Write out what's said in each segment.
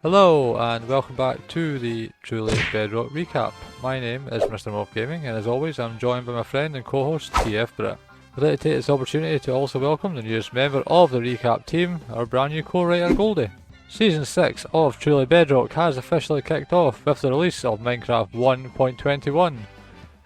Hello and welcome back to the Truly Bedrock recap. My name is Mr. Mob Gaming and as always I'm joined by my friend and co-host TF-Brit. I'd like to take this opportunity to also welcome the newest member of the recap team, our brand new co-writer Goldie. Season 6 of Truly Bedrock has officially kicked off with the release of Minecraft 1.21,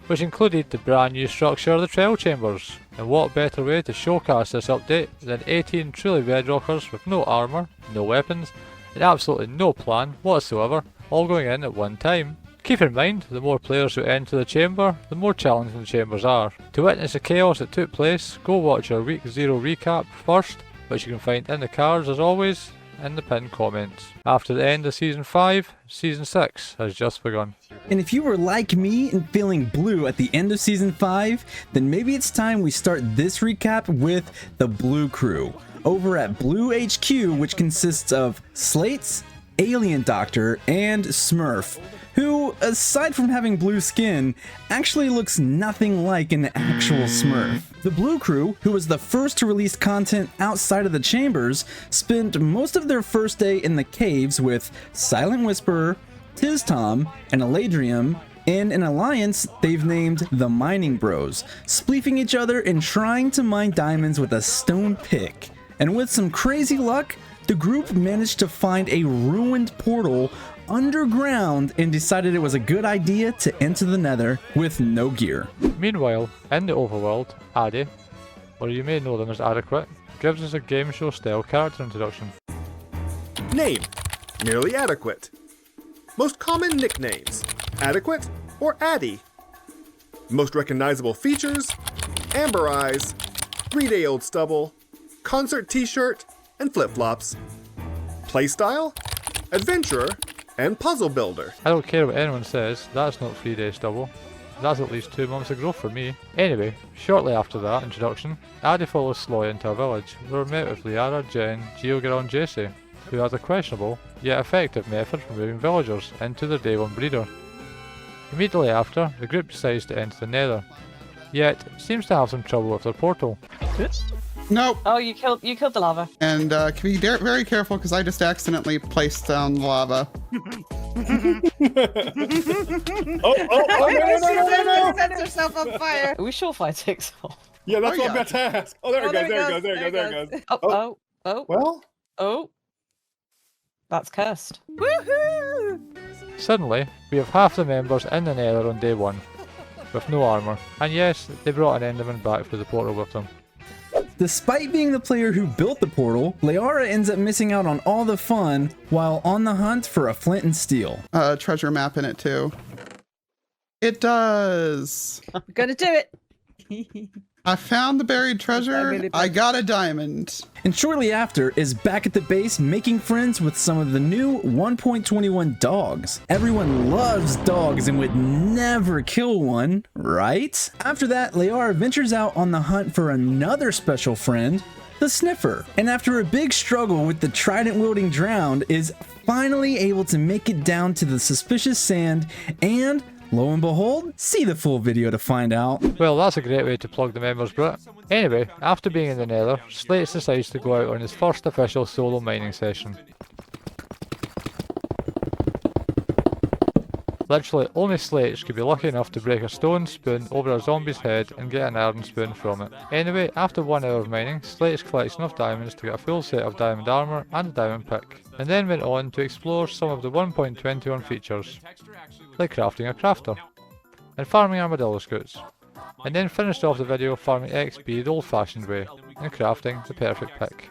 which included the brand new structure of the Trial Chambers. And what better way to showcase this update than 18 Truly Bedrockers with no armour, no weapons, and absolutely no plan whatsoever, all going in at one time. Keep in mind, the more players who enter the chamber, the more challenging the chambers are. To witness the chaos that took place, go watch our Week 0 recap first, which you can find in the cards as always, in the pinned comments. After the end of Season 5, Season 6 has just begun. And if you were like me and feeling blue at the end of Season 5, then maybe it's time we start this recap with the Blue Crew over at Blue HQ, which consists of Slates, Alien Doctor, and Smurf, who, aside from having blue skin, actually looks nothing like an actual Smurf. The Blue Crew, who was the first to release content outside of the chambers, spent most of their first day in the caves with Silent Whisperer, Tiz Tom, and Eladrium. In an alliance they've named the Mining Bros, spleefing each other and trying to mine diamonds with a stone pick. And with some crazy luck, the group managed to find a ruined portal underground and decided it was a good idea to enter the Nether with no gear. Meanwhile, in the overworld, Addy, or you may know them as Adequate, gives us a game show style character introduction. Name: merely adequate. Most common nicknames: Adequate or Addy. Most recognizable features: amber eyes, 3-day-old stubble, concert t-shirt, and flip-flops. Playstyle: adventurer and puzzle builder. I don't care what anyone says, that's not 3-day stubble. That's at least 2 months of growth for me. Anyway, shortly after that introduction, Addy follows Sloy into a village, where we're met with Liara, Jen, Geogra and Jacy, who has a questionable, yet effective method for moving villagers into their day 1 breeder. Immediately after, the group decides to enter the Nether, yet seems to have some trouble with their portal. Nope. Oh, you killed the lava. And can be very careful because I just accidentally placed down lava. No! Set herself on fire. Are we sure fire takes off? Yeah, that's Oh, what yeah. I'm about to ask. Oh, there it goes. Oh. Well, That's cursed. Woohoo! Suddenly, we have half the members in the Nether on day 1, with no armour, and yes, they brought an Enderman back through the portal with them. Despite being the player who built the portal, Liara ends up missing out on all the fun while on the hunt for a flint and steel. Treasure map in it too. It does. I'm gonna do it. I found the buried treasure. I got a diamond. And shortly after is back at the base making friends with some of the new 1.21 dogs. Everyone loves dogs and would never kill one, right? After that, Liara ventures out on the hunt for another special friend, the Sniffer. And after a big struggle with the trident-wielding drowned, is finally able to make it down to the suspicious sand and, lo and behold, see the full video to find out. Well, that's a great way to plug the members, Brit. Anyway, after being in the Nether, Slates decides to go out on his first official solo mining session. Literally, only Slates could be lucky enough to break a stone spoon over a zombie's head and get an iron spoon from it. Anyway, after 1 hour of mining, Slates collects enough diamonds to get a full set of diamond armour and a diamond pick, and then went on to explore some of the 1.21 features, like crafting a crafter, and farming armadillo scouts, and then finished off the video farming XP the old fashioned way, and crafting the perfect pick.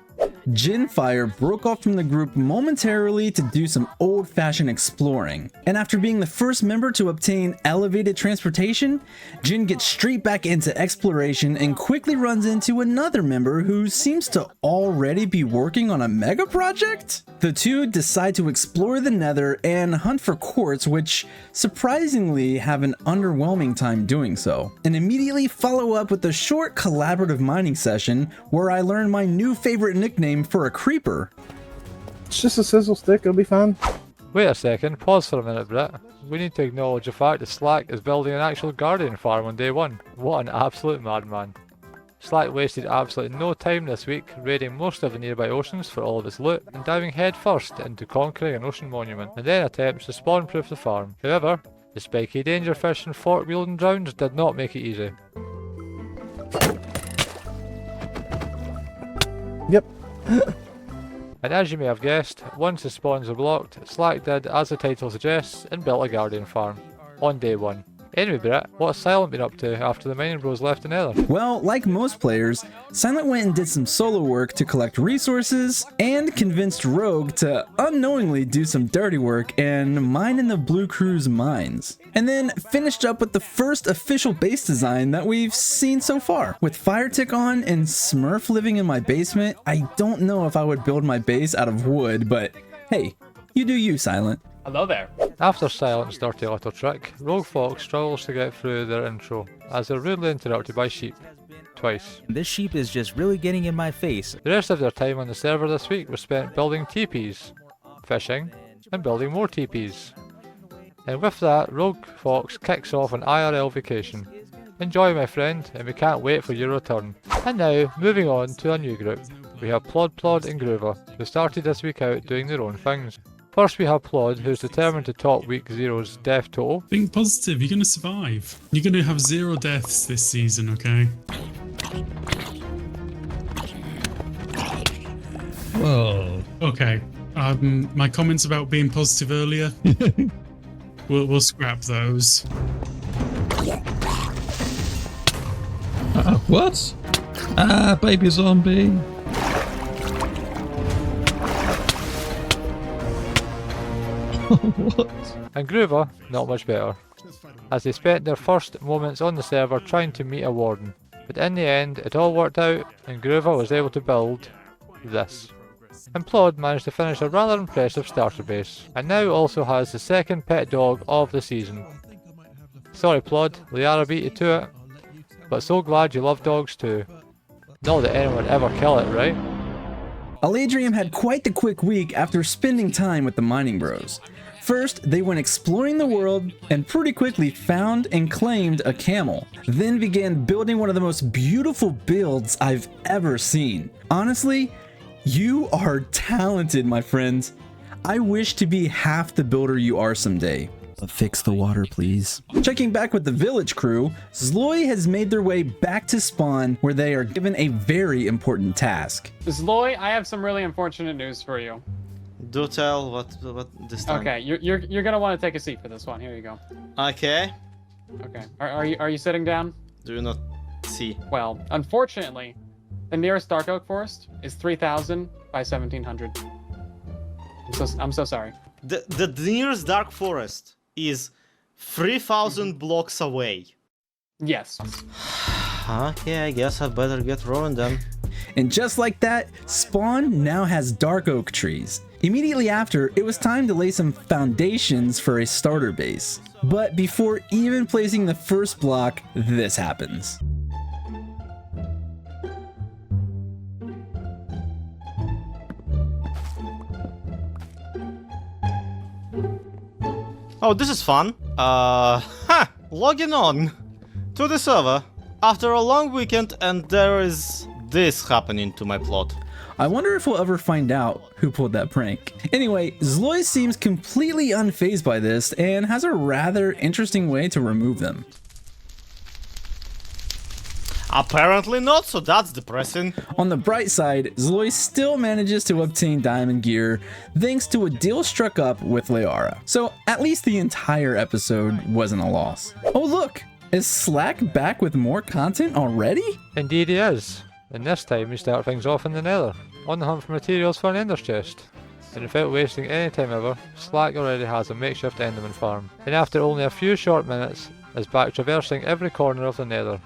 Jinfire broke off from the group momentarily to do some old-fashioned exploring. And after being the first member to obtain elevated transportation, Jin gets straight back into exploration and quickly runs into another member who seems to already be working on a mega project? The two decide to explore the Nether and hunt for quartz, which surprisingly have an underwhelming time doing so. And immediately follow up with a short collaborative mining session where I learned my new favorite nickname for a creeper. It's just a sizzle stick, it'll be fine. Wait a second, pause for a minute, Brit. We need to acknowledge the fact that Slack is building an actual guardian farm on day 1. What an absolute madman. Slack wasted absolutely no time this week raiding most of the nearby oceans for all of its loot and diving headfirst into conquering an ocean monument, and then attempts to spawn-proof the farm. However, the spiky dangerfish and fork-wielding drowns did not make it easy. Yep. And as you may have guessed, once the spawns were blocked, Slack did as the title suggests and built a guardian farm. On day 1. Anyway, Brit, what's Silent been up to after the mining bros left the nether? Well, like most players, Silent went and did some solo work to collect resources and convinced Rogue to unknowingly do some dirty work and mine in the Blue Crew's mines. And then finished up with the first official base design that we've seen so far. With Firetick on and Smurf living in my basement, I don't know if I would build my base out of wood, but hey, you do you, Silent. Hello there. After Silent's dirty little trick, Rogue Fox struggles to get through their intro, as they're rudely interrupted by sheep. Twice. This sheep is just really getting in my face. The rest of their time on the server this week was spent building teepees, fishing, and building more teepees. And with that, Rogue Fox kicks off an IRL vacation. Enjoy, my friend, and we can't wait for your return. And now, moving on to a new group. We have Plod and Groover, who started this week out doing their own things. First we have Plod, who's determined to top week 0's death total. Think positive, you're going to survive. You're going to have 0 deaths this season, okay? Whoa. Okay. My comments about being positive earlier, we'll scrap those. What? Ah, baby zombie. What? And Groover, not much better, as they spent their first moments on the server trying to meet a warden. But in the end, it all worked out and Groover was able to build this. And Plod managed to finish a rather impressive starter base, and now also has the second pet dog of the season. Sorry Plod, Liara beat you to it, but so glad you love dogs too. Not that anyone would ever kill it, right? Aladrium had quite the quick week after spending time with the mining bros. First, they went exploring the world and pretty quickly found and claimed a camel. Then began building one of the most beautiful builds I've ever seen. Honestly, you are talented, my friends. I wish to be half the builder you are someday. But fix the water, please. Checking back with the village crew, Zloy has made their way back to spawn where they are given a very important task. Zloy, I have some really unfortunate news for you. Do tell what this time. Okay, you're gonna want to take a seat for this one. Here you go. Okay. Okay. Are you sitting down? Do you not see? Well, unfortunately, the nearest dark oak forest is 3,000 by 1,700. I'm so sorry. The nearest dark forest is 3,000 blocks away. Yes. Okay, I guess I'd better get rolling then. And just like that, Spawn now has dark oak trees. Immediately after, it was time to lay some foundations for a starter base. But before even placing the first block, this happens. Oh, this is fun. Logging on to the server after a long weekend, and there is this happening to my plot. I wonder if we'll ever find out who pulled that prank. Anyway, Zloy seems completely unfazed by this and has a rather interesting way to remove them. Apparently not, so that's depressing. On the bright side, Zloy still manages to obtain diamond gear thanks to a deal struck up with Liara. So at least the entire episode wasn't a loss. Oh look, is Slack back with more content already? Indeed he is. And this time we start things off in the nether, on the hunt for materials for an ender's chest. And without wasting any time ever, Slack already has a makeshift enderman farm. And after only a few short minutes, is back traversing every corner of the nether.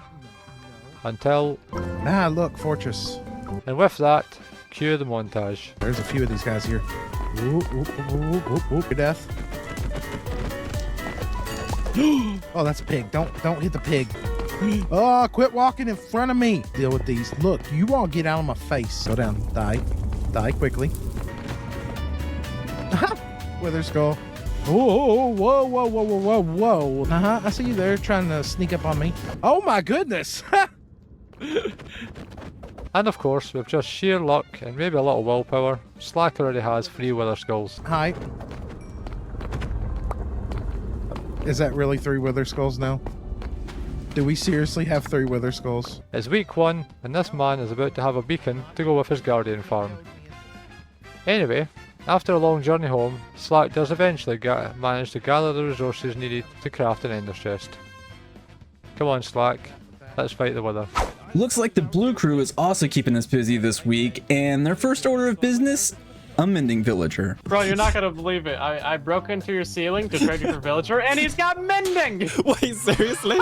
Until... Ah, look, fortress. And with that, cue the montage. There's a few of these guys here. Whoop, whoop, whoop, whoop, whoop, your death. Oh, that's a pig. Don't hit the pig. Oh, quit walking in front of me. Deal with these. Look, you all get out of my face. Go down. Die. Die quickly. Wither skull. Oh, whoa, whoa, whoa, whoa, whoa, whoa. I see you there trying to sneak up on me. Oh my goodness. And of course, with just sheer luck and maybe a little willpower, Slack already has 3 wither skulls. Hi. Is that really 3 wither skulls now? Do we seriously have 3 wither skulls? It's week 1, and this man is about to have a beacon to go with his guardian farm. Anyway, after a long journey home, Slack does eventually manage to gather the resources needed to craft an ender chest. Come on Slack, let's fight the wither. Looks like the blue crew is also keeping us busy this week, and their first order of business, a mending villager. Bro, you're not gonna believe it. I broke into your ceiling to trade you for villager, and he's got mending! Wait, seriously?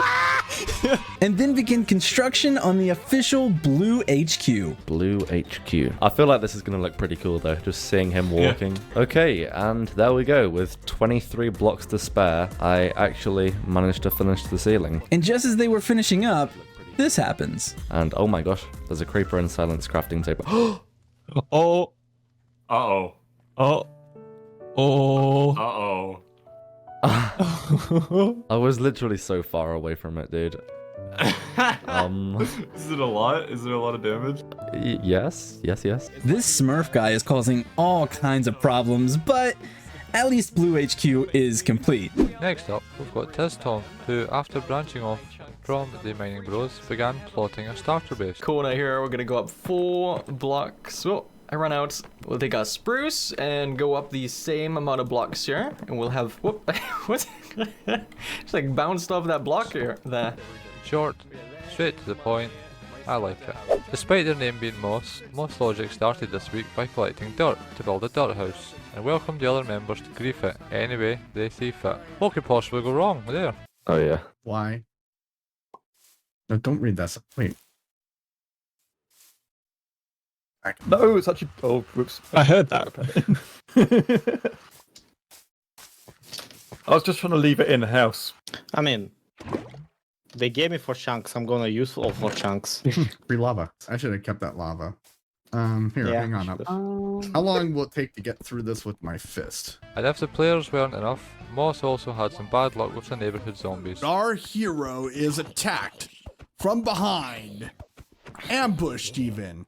And then begin construction on the official Blue HQ. Blue HQ. I feel like this is going to look pretty cool though, just seeing him walking. Yeah. Okay, and there we go. With 23 blocks to spare, I actually managed to finish the ceiling. And just as they were finishing up, this happens. And oh my gosh, there's a creeper and silence crafting table. Oh. Uh-oh. Oh. Oh. Uh-oh. I was literally so far away from it, dude. Is it a lot? Is there a lot of damage? Yes. This Smurf guy is causing all kinds of problems, but at least Blue HQ is complete. Next up, we've got Tiztom, who, after branching off from the Mining Bros, began plotting a starter base. Corner here, we're gonna go up 4 blocks. Oh, I run out. We'll take a spruce and go up the same amount of blocks here, and we'll have whoop. What? Just like bounced off that block here. There. Short, straight to the point. I like it. Despite their name being Moss, Moss Logic started this week by collecting dirt to build a dirt house, and welcomed the other members to grief it any way they see fit. What could possibly go wrong there? Oh yeah. Why? No, don't read that. Wait. No, it's actually. Oh, whoops. I heard that. I was just trying to leave it in the house. I mean, they gave me 4 chunks. I'm gonna use all 4 chunks. Free lava. I should have kept that lava. Here, Yeah. hang on up. How long will it take to get through this with my fist? And if the players weren't enough, Moss also had some bad luck with the neighborhood zombies. Our hero is attacked from behind, ambushed even.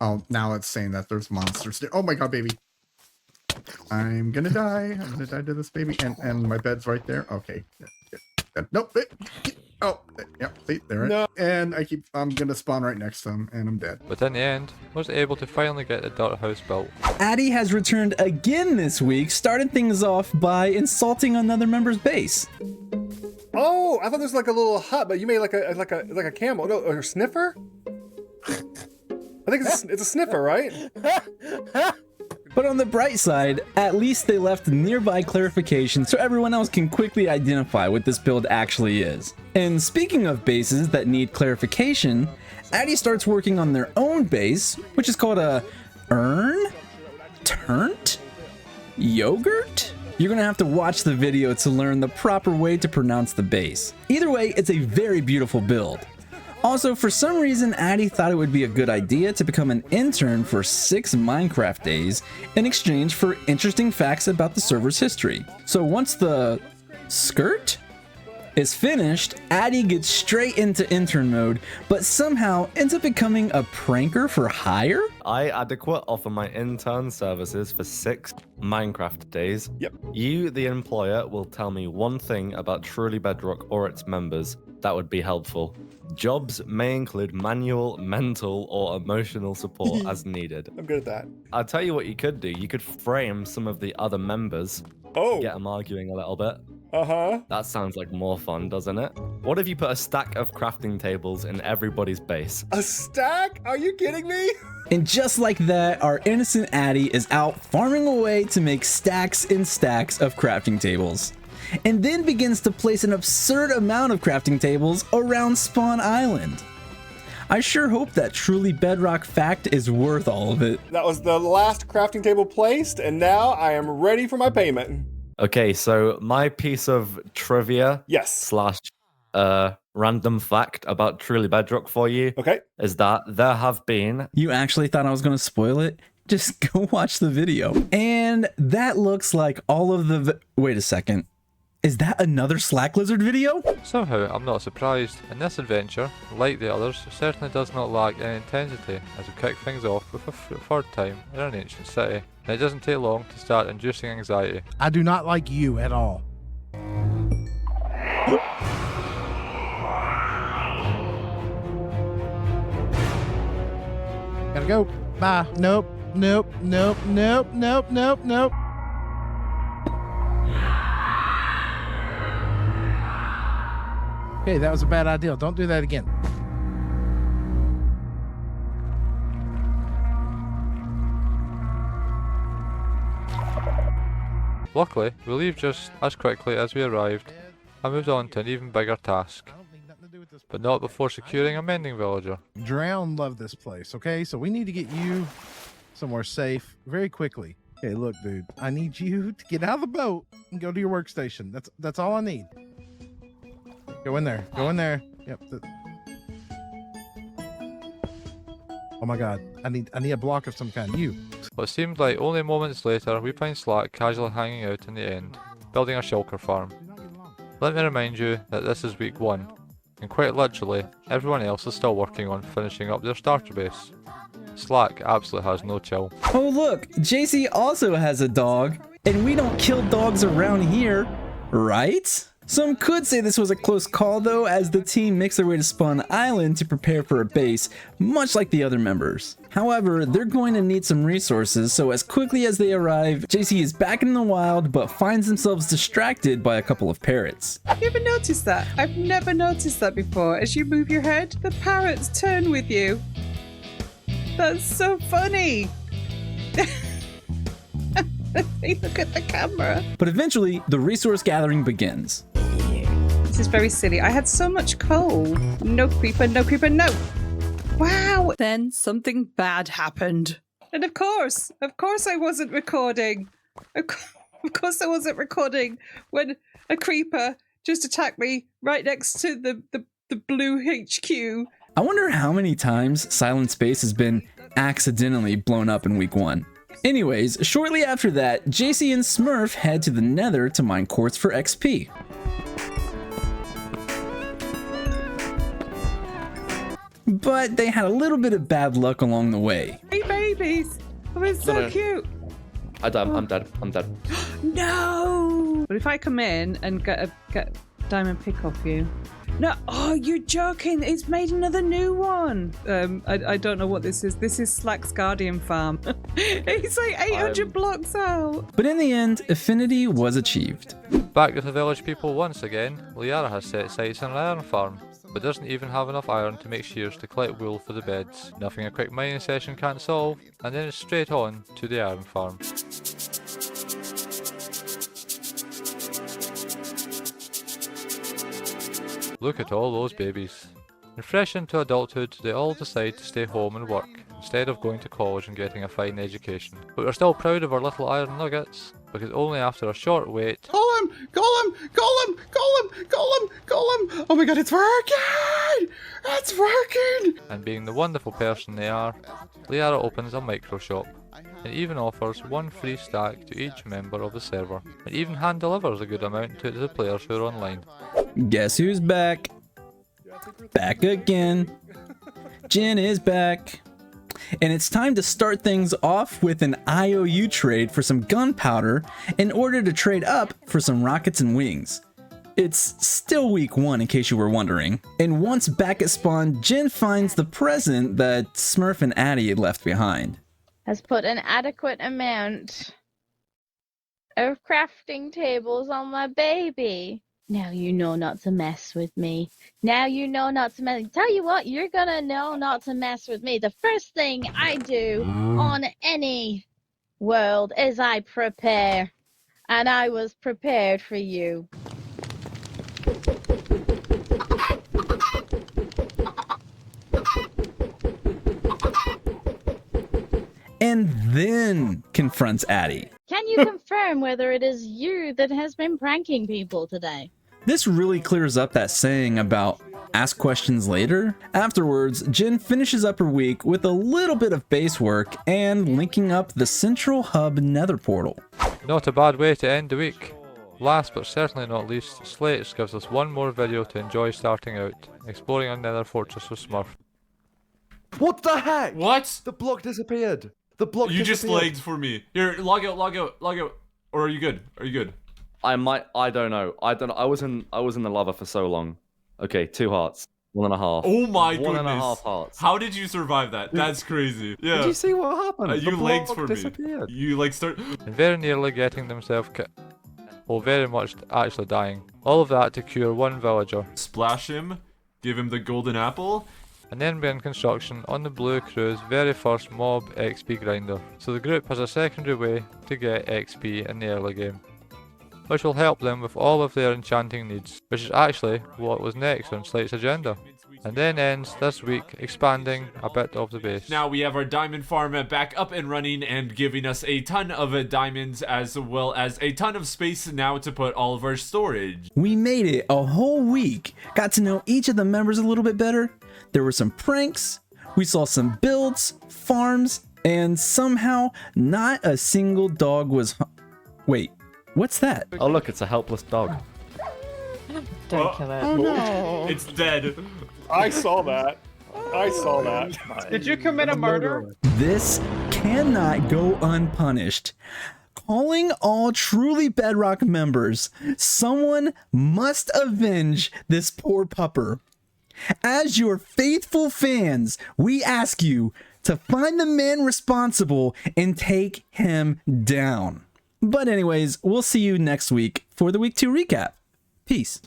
Oh, now it's saying that there's monsters there. Oh my god, baby. I'm gonna die. I'm gonna die to this baby. And my bed's right there. Okay. Nope. Oh, yep. See, there. No. And I'm gonna spawn right next to him, and I'm dead. But in the end, was able to finally get the dirt house built. Addy has returned again this week, starting things off by insulting another member's base. Oh, I thought this was like a little hut, but you made like a camel. No, or a sniffer? I think it's a sniffer, right? But on the bright side, at least they left nearby clarification so everyone else can quickly identify what this build actually is. And speaking of bases that need clarification, Addy starts working on their own base, which is called a turnt? Yogurt? You're gonna have to watch the video to learn the proper way to pronounce the base. Either way, it's a very beautiful build. Also, for some reason, Addy thought it would be a good idea to become an intern for 6 Minecraft days in exchange for interesting facts about the server's history. So once the skirt is finished, Addy gets straight into intern mode, but somehow ends up becoming a pranker for hire? I adequate offer my intern services for 6 Minecraft days. Yep. You, the employer, will tell me one thing about Truly Bedrock or its members that would be helpful. Jobs may include manual, mental, or emotional support as needed. I'm good at that. I'll tell you what you could do. You could frame some of the other members. Oh. Get them arguing a little bit. Uh-huh. That sounds like more fun, doesn't it? What if you put a stack of crafting tables in everybody's base? A stack? Are you kidding me? And just like that, our innocent Addy is out farming away to make stacks and stacks of crafting tables. And then begins to place an absurd amount of crafting tables around Spawn Island. I sure hope that Truly Bedrock fact is worth all of it. That was the last crafting table placed, and now I am ready for my payment. Okay, so my piece of trivia / random fact about Truly Bedrock for you is that there have been... You actually thought I was going to spoil it? Just go watch the video. And that looks like all of the... Wait a second. Is that another Slack Lizard video? Somehow, I'm not surprised, and this adventure, like the others, certainly does not lack any intensity, as we kick things off with a third time in an ancient city, and it doesn't take long to start inducing anxiety. I do not like you at all. Gotta go. Bye. Nope. Nope. Nope. Nope. Nope. Nope. Nope. Okay, that was a bad idea. Don't do that again. Luckily, we leave just as quickly as we arrived, and moved on to an even bigger task, but not before securing a mending villager. Drown love this place, okay? So we need to get you somewhere safe very quickly. Okay, look, dude, I need you to get out of the boat and go to your workstation. That's all I need. Go in there. Go in there. Yep. Oh my god. I need a block of some kind. You. What seemed like only moments later, we find Slack casually hanging out in the end, building a shulker farm. Let me remind you that this is week 1, and quite literally, everyone else is still working on finishing up their starter base. Slack absolutely has no chill. Oh look, JC also has a dog, and we don't kill dogs around here, right? Some could say this was a close call though, as the team makes their way to Spawn Island to prepare for a base, much like the other members. However, they're going to need some resources, so as quickly as they arrive, JC is back in the wild, but finds themselves distracted by a couple of parrots. Have you ever noticed that? I've never noticed that before. As you move your head, the parrots turn with you. That's so funny. They look at the camera. But eventually, the resource gathering begins. This is very silly. I had so much coal. No creeper, no creeper, no. Wow. Then something bad happened. And of course I wasn't recording. Of course I wasn't recording when a creeper just attacked me right next to the blue HQ. I wonder how many times Silent Space has been accidentally blown up in week 1. Anyways, shortly after that, JC and Smurf head to the Nether to mine quartz for XP. But they had a little bit of bad luck along the way. Hey babies! Oh, it's so cute! I'm dead. No! But if I come in and get a diamond pick off you. No, oh, you're joking. It's made another new one. I don't know what this is. This is Slack's Guardian Farm. It's like 800 blocks out. But in the end, affinity was achieved. Back with the village people once again, Liara has set sights on an iron farm, but doesn't even have enough iron to make shears to collect wool for the beds. Nothing a quick mining session can't solve, and then it's straight on to the iron farm. Look at all those babies. And fresh into adulthood, they all decide to stay home and work, instead of going to college and getting a fine education. But we're still proud of our little iron nuggets, because only after a short wait... Golem! Oh my god, it's working! It's working! And being the wonderful person they are, Liara opens a micro shop, and even offers 1 free stack to each member of the server, and even hand delivers a good amount to the players who are online. Guess who's back? Back again. Jen is back. And it's time to start things off with an IOU trade for some gunpowder in order to trade up for some rockets and wings. It's still week 1 in case you were wondering. And once back at spawn, Jen finds the present that Smurf and Addie had left behind. Has put an adequate amount of crafting tables on my baby. Now you know not to mess with me. Now you know not to mess. Tell you what, you're gonna know not to mess with me. The first thing I do on any world is I prepare. And I was prepared for you. And then confronts Addie. Can you confirm whether it is you that has been pranking people today? This really clears up that saying about ask questions later. Afterwards, Jen finishes up her week with a little bit of base work and linking up the central hub nether portal. Not a bad way to end the week. Last but certainly not least, Slates gives us one more video to enjoy starting out, exploring another fortress of Smurf. What the heck? What? The block disappeared. The block You disappeared. just lagged for me. Here, log out. Or are you good? Are you good? I don't know. I was in the lava for so long. Okay, 2 hearts. 1.5. Oh my goodness. 1.5 hearts. How did you survive that? That's crazy. Yeah. Did you see what happened? You The lagged block for disappeared. me. You like start. And very nearly getting themselves well, very much actually dying. All of that to cure one villager. Splash him, give him the golden apple. And then begin construction on the Blue Crew's very first mob XP grinder. So the group has a secondary way to get XP in the early game, which will help them with all of their enchanting needs, which is actually what was next on Slate's agenda. And then ends this week expanding a bit of the base. Now we have our diamond farm back up and running and giving us a ton of diamonds as well as a ton of space now to put all of our storage. We made it a whole week, got to know each of the members a little bit better. There were some pranks, we saw some builds, farms, and somehow not a single dog was wait, what's that? Oh look, it's a helpless dog. Don't kill it. Oh no. It's dead. I saw that. I saw that. Did you commit a murder? This cannot go unpunished. Calling all truly Bedrock members, someone must avenge this poor pupper. As your faithful fans, we ask you to find the man responsible and take him down. But anyways, we'll see you next week for the week 2 recap. Peace.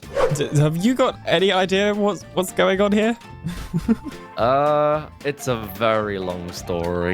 Have you got any idea what's going on here? It's a very long story.